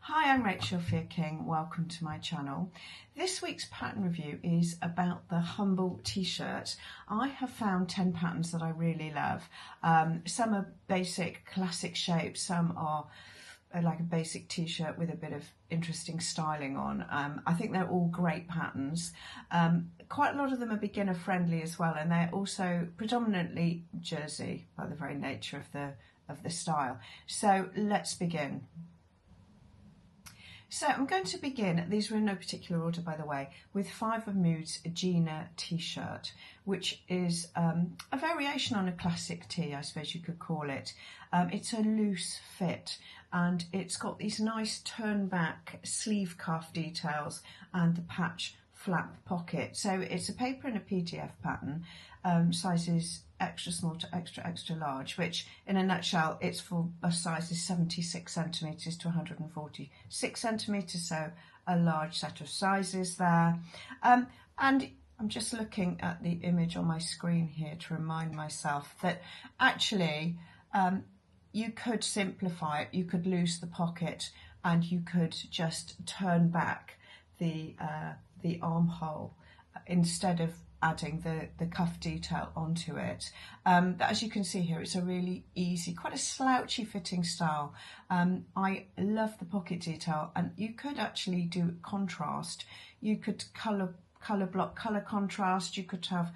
Hi, I'm Rachel King. Welcome to my channel. This week's pattern review is about the Humble t-shirt. I have found 10 patterns that I really love. Some are basic classic shapes, some are like a basic t-shirt with a bit of interesting styling on. I think they're all great patterns. Quite a lot of them are beginner friendly as well, and they're also predominantly jersey by the very nature of the style. So let's begin. So I'm going to begin, these are in no particular order by the way, with FiberMood's Gina t-shirt, which is a variation on a classic tee, I suppose you could call it. It's a loose fit and it's got these nice turn back sleeve cuff details and the patch flap pocket. So it's a paper and a PDF pattern, sizes extra small to extra large, which in a nutshell it's for sizes 76 centimetres to 146 centimetres, so a large set of sizes there. And I'm just looking at the image on my screen here to remind myself that actually you could simplify it, you could lose the pocket and you could just turn back the armhole instead of adding the cuff detail onto it. But as you can see here, it's a really easy, quite a slouchy fitting style. I love the pocket detail, and you could actually do contrast. You could colour block, colour contrast. You could have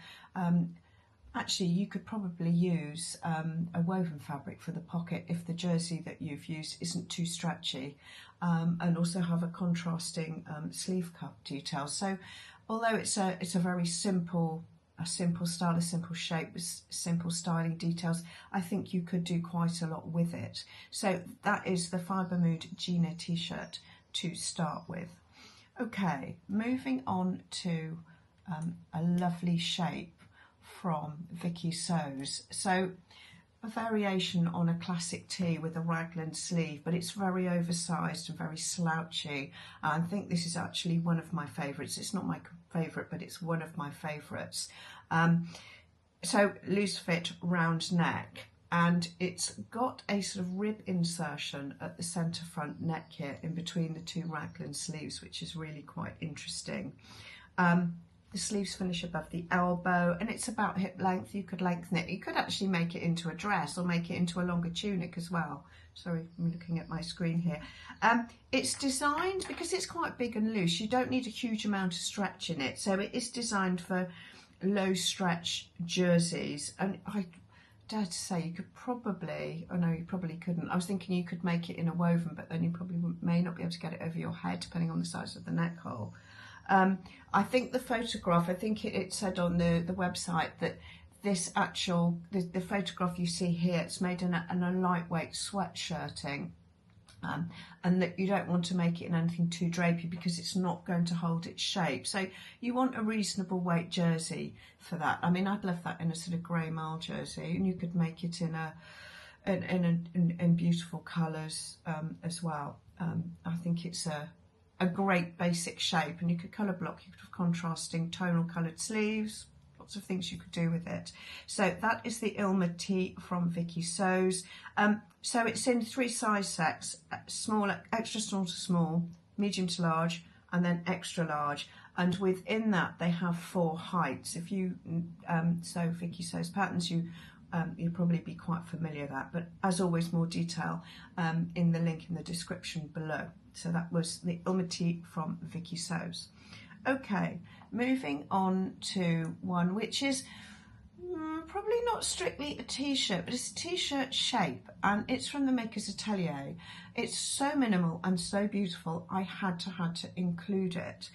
actually you could probably use a woven fabric for the pocket if the jersey that you've used isn't too stretchy, and also have a contrasting sleeve cuff detail. So although it's a very simple style, a simple shape with simple styling details, I think you could do quite a lot with it. So that is the FiberMood Gina t-shirt to start with. Okay, moving on to a lovely shape from Vicky Sews. So a variation on a classic tee with a raglan sleeve, but it's very oversized and very slouchy. I think this is actually one of my favourites. It's not my favourite, but it's one of my favourites. So loose fit, round neck, and it's got a sort of rib insertion at the centre front neck here in between the two raglan sleeves, which is really quite interesting. The sleeves finish above the elbow and it's about hip length. You could lengthen it. You could actually make it into a dress or make it into a longer tunic as well. Sorry, I'm looking at my screen here. It's designed, because it's quite big and loose, you don't need a huge amount of stretch in it. So it is designed for low stretch jerseys. And I dare to say you could probably, oh no, you probably couldn't. I was thinking you could make it in a woven, but then you probably may not be able to get it over your head depending on the size of the neck hole. I think the photograph, I think it said on the website that this actual, the photograph you see here, it's made in a lightweight sweatshirting, and that you don't want to make it in anything too drapey because it's not going to hold its shape. So you want a reasonable weight jersey for that. I mean, I'd love that in a sort of grey marl jersey, and you could make it in beautiful colours as well. I think it's a great basic shape, and you could colour block, you could have contrasting tonal coloured sleeves, lots of things you could do with it. So that is the Ilma tee from Vicky Sews. So it's in 3 size sets: small, extra small to small, medium to large, and then extra large. And within that they have 4 heights. If you sew Vicky Sews patterns, you'll probably be quite familiar with that, but as always, more detail in the link in the description below. So that was the Ilma tee from Vicky Sews. Okay, moving on to one which is probably not strictly a t-shirt, but it's a t-shirt shape, and it's from the Maker's Atelier. It's so minimal and so beautiful, I had to include it.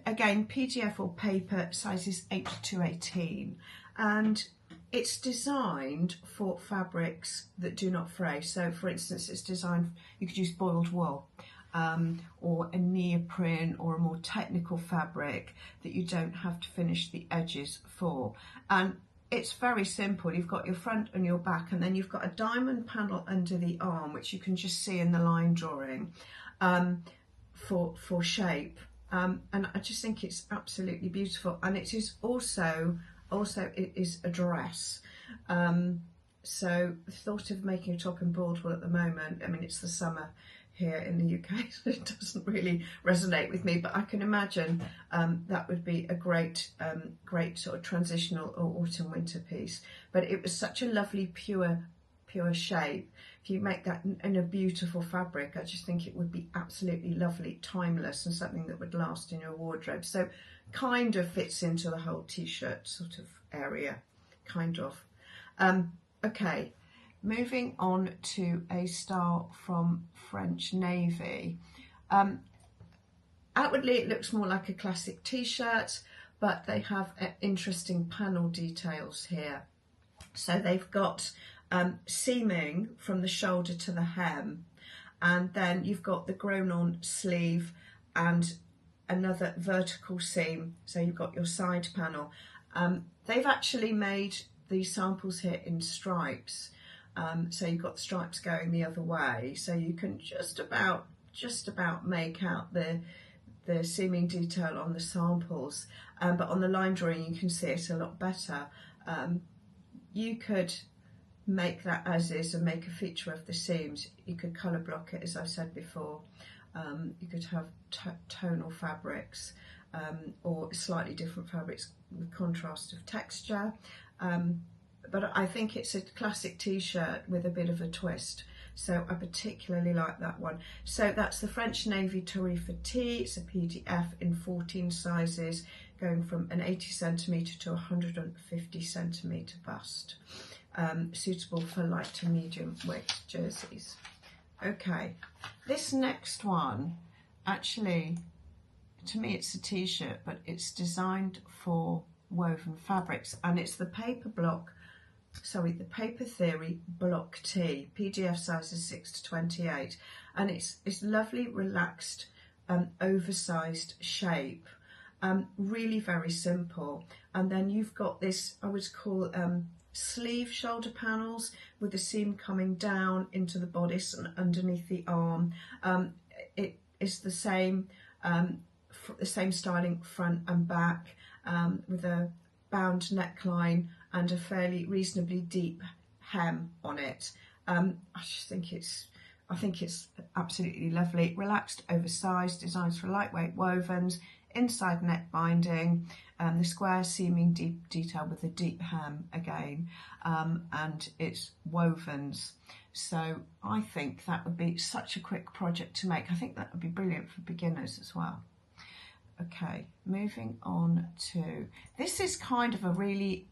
Again, PDF or paper, sizes 8 to 18, and it's designed for fabrics that do not fray. So for instance, it's designed, you could use boiled wool or a neoprene or a more technical fabric that you don't have to finish the edges for. And it's very simple. You've got your front and your back, and then you've got a diamond panel under the arm, which you can just see in the line drawing for shape. And I just think it's absolutely beautiful. And it is also it is a dress. So the thought of making a top in boiled wool at the moment, I mean, it's the summer here in the UK, so it doesn't really resonate with me, but I can imagine that would be a great great sort of transitional or autumn winter piece. But it was such a lovely pure shape. If you make that in a beautiful fabric, I just think it would be absolutely lovely, timeless, and something that would last in your wardrobe. So kind of fits into the whole t-shirt sort of area, kind of. Okay, moving on to a style from French Navy. Outwardly it looks more like a classic t-shirt, but they have interesting panel details here. So they've got seaming from the shoulder to the hem, and then you've got the grown on sleeve and another vertical seam, so you've got your side panel. They've actually made these samples here in stripes, so you've got stripes going the other way, so you can just about make out the seaming detail on the samples, but on the line drawing you can see it a lot better. You could make that as is and make a feature of the seams. You could colour block it, as I said before. You could have tonal fabrics or slightly different fabrics with contrast of texture. But I think it's a classic t-shirt with a bit of a twist. So I particularly like that one. So that's the French Navy Tarifa Tee. It's a PDF in 14 sizes, going from an 80 centimetre to 150 centimetre bust. Suitable for light to medium weight jerseys. Okay, this next one, actually, to me it's a t-shirt, but it's designed for woven fabrics, and it's the Paper Theory Block Tee, PDF sizes 6 to 28, and it's lovely, relaxed, oversized shape, really very simple. And then you've got this, I would call sleeve shoulder panels with the seam coming down into the bodice and underneath the arm. It is the same styling front and back, with a bound neckline and a fairly reasonably deep hem on it. I think it's absolutely lovely. Relaxed, oversized, designs for lightweight wovens, inside neck binding, the square seaming deep detail with a deep hem again, and it's wovens. So I think that would be such a quick project to make. I think that would be brilliant for beginners as well. Okay, moving on to, this is kind of a really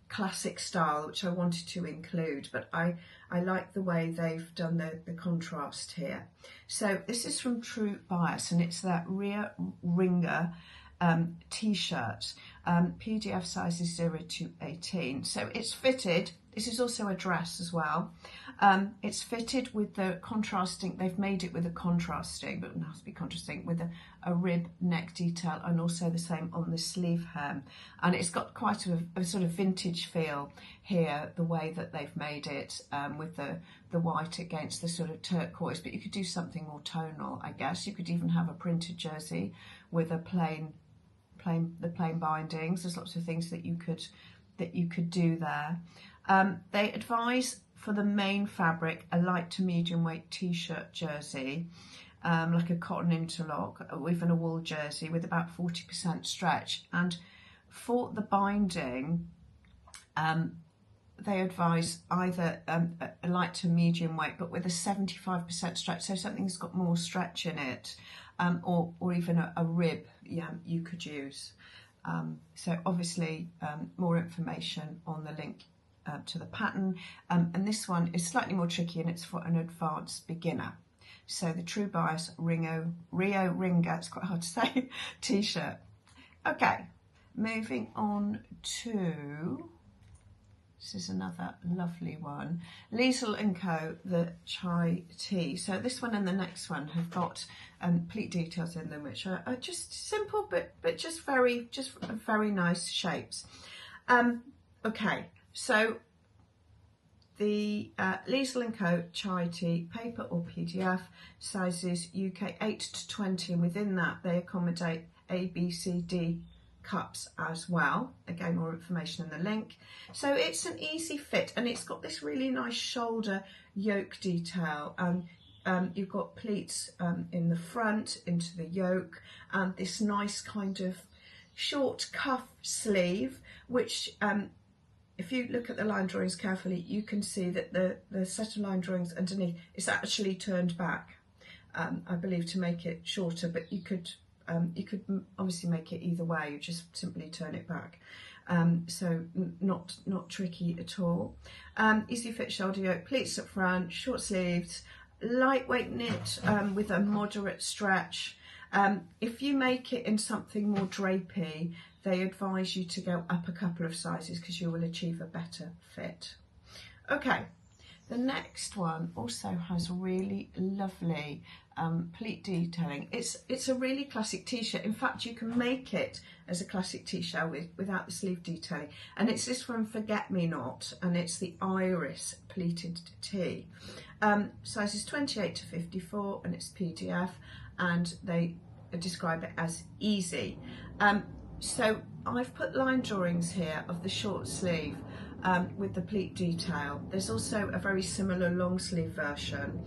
classic style which I wanted to include, but I like the way they've done the contrast here. So this is from True Bias, and it's that rear ringer t-shirt, PDF sizes 0 to 18. So it's fitted, this is also a dress as well. It's fitted with the contrasting, they've made it with a contrasting, but it has to be contrasting, with a rib neck detail, and also the same on the sleeve hem. And it's got quite a sort of vintage feel here, the way that they've made it, with the white against the sort of turquoise, but you could do something more tonal, I guess. You could even have a printed jersey with a plain bindings. There's lots of things that you could do there. They advise for the main fabric a light to medium weight t-shirt jersey, like a cotton interlock, or even a wool jersey with about 40% stretch. And for the binding, they advise either a light to medium weight, but with a 75% stretch, so something that's got more stretch in it, or even a rib, yeah, you could use. So obviously more information on the link to the pattern, and this one is slightly more tricky, and it's for an advanced beginner. So the True Bias Rio Ringer, it's quite hard to say, t-shirt. Okay, moving on to, this is another lovely one, Liesl & Co, the Chai Tee. So this one and the next one have got pleat details in them, which are just simple, but just very nice shapes. Okay, so the Liesl & Co Chai Tee, paper or PDF, sizes UK 8 to 20, and within that they accommodate A, B, C, D cups as well. Again, more information in the link. So it's an easy fit, and it's got this really nice shoulder yoke detail. you've got pleats in the front into the yoke, and this nice kind of short cuff sleeve, which if you look at the line drawings carefully, you can see that the set of line drawings underneath is actually turned back, I believe, to make it shorter, but you could obviously make it either way. You just simply turn it back. So not tricky at all. Easy fit shoulder yoke, pleats up front, short sleeves, lightweight knit with a moderate stretch. If you make it in something more drapey, they advise you to go up a couple of sizes because you will achieve a better fit. Okay, the next one also has really lovely pleat detailing. It's a really classic t-shirt. In fact, you can make it as a classic t-shirt without the sleeve detailing. And it's this from Forget Me Not, and it's the Iris Pleated Tee. Sizes 28 to 54, and it's PDF, and they describe it as easy. So I've put line drawings here of the short sleeve with the pleat detail. There's also a very similar long sleeve version,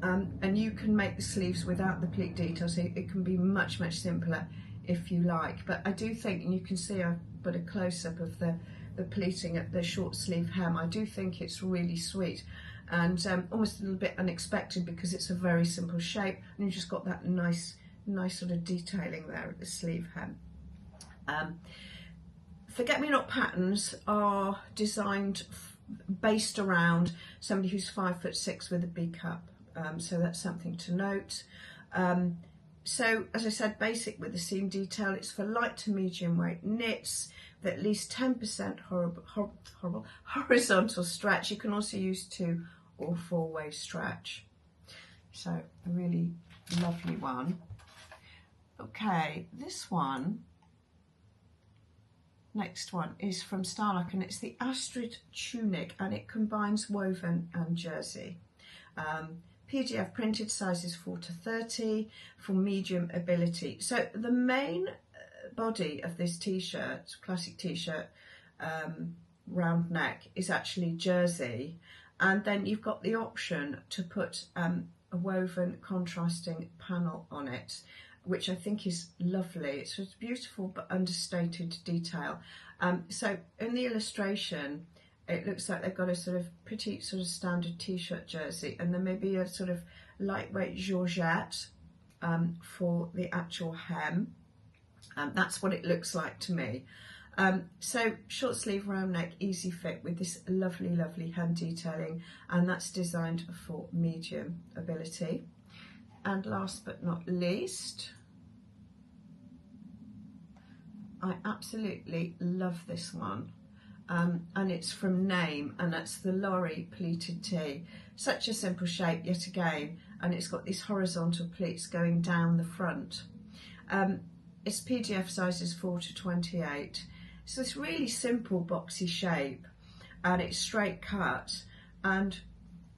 and you can make the sleeves without the pleat detail, so it can be much simpler if you like. But I do think, and you can see I've put a close-up of the pleating at the short sleeve hem. I do think it's really sweet and almost a little bit unexpected because it's a very simple shape, and you've just got that nice sort of detailing there at the sleeve hem. Forget Me Not patterns are designed based around somebody who's 5'6" with a B cup, so that's something to note. So as I said, basic with the seam detail. It's for light to medium weight knits with at least 10% horizontal stretch. You can also use 2 or 4-way stretch. So a really lovely one. Okay, this one, next one is from Starlock, and it's the Astrid Tunic, and it combines woven and jersey. PDF printed, sizes 4 to 30 for medium ability. So the main body of this t-shirt, classic t-shirt, round neck, is actually jersey, and then you've got the option to put a woven contrasting panel on it, which I think is lovely. It's a beautiful but understated detail. So in the illustration, it looks like they've got a sort of pretty sort of standard t-shirt jersey, and there may be a sort of lightweight georgette for the actual hem. That's what it looks like to me. So short sleeve, round neck, easy fit with this lovely hem detailing, and that's designed for medium ability. And last but not least, I absolutely love this one, and it's from Name, and that's the Lorry Pleated Tee. Such a simple shape yet again, and it's got these horizontal pleats going down the front. Its PDF sizes 4 to 28. So it's really simple boxy shape, and it's straight cut and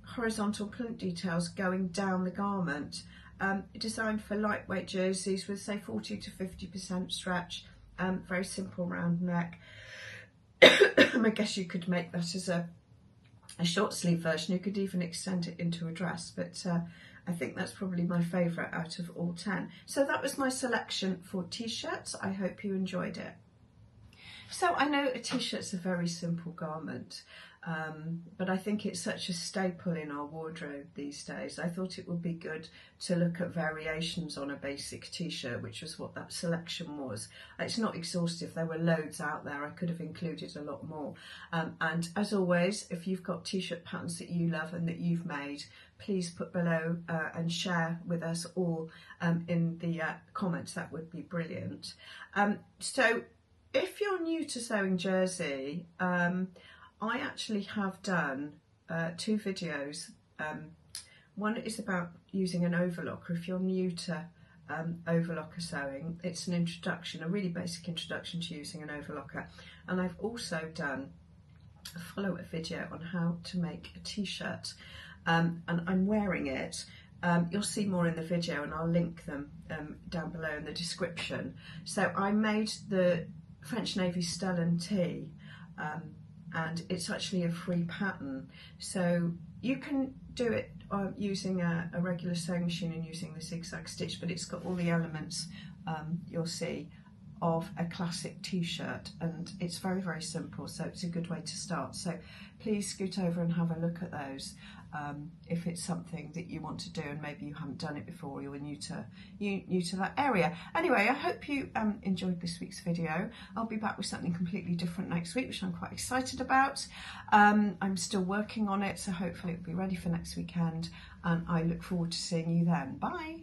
horizontal pleat details going down the garment. Designed for lightweight jerseys with say 40 to 50% stretch, very simple round neck. I guess you could make that as a short sleeve version. You could even extend it into a dress, but I think that's probably my favourite out of all 10. So that was my selection for t-shirts. I hope you enjoyed it. So I know a t-shirt's a very simple garment, but I think it's such a staple in our wardrobe these days. I thought it would be good to look at variations on a basic t-shirt, which was what that selection was. It's not exhaustive, there were loads out there. I could have included a lot more. And as always, if you've got t-shirt patterns that you love and that you've made, please put below and share with us all in the comments. That would be brilliant. So if you're new to sewing jersey, I actually have done 2 videos. One is about using an overlocker. If you're new to overlocker sewing, it's an introduction, a really basic introduction to using an overlocker. And I've also done a follow-up video on how to make a t-shirt, and I'm wearing it. You'll see more in the video, and I'll link them down below in the description. So I made the French Navy Stellan tee, and it's actually a free pattern, so you can do it using a regular sewing machine and using the zigzag stitch, but it's got all the elements you'll see of a classic t-shirt, and it's very, very simple, so it's a good way to start. So please scoot over and have a look at those if it's something that you want to do and maybe you haven't done it before, you're new to that area. Anyway, I hope you enjoyed this week's video. I'll be back with something completely different next week, which I'm quite excited about. I'm still working on it, so hopefully it'll be ready for next weekend, and I look forward to seeing you then. Bye.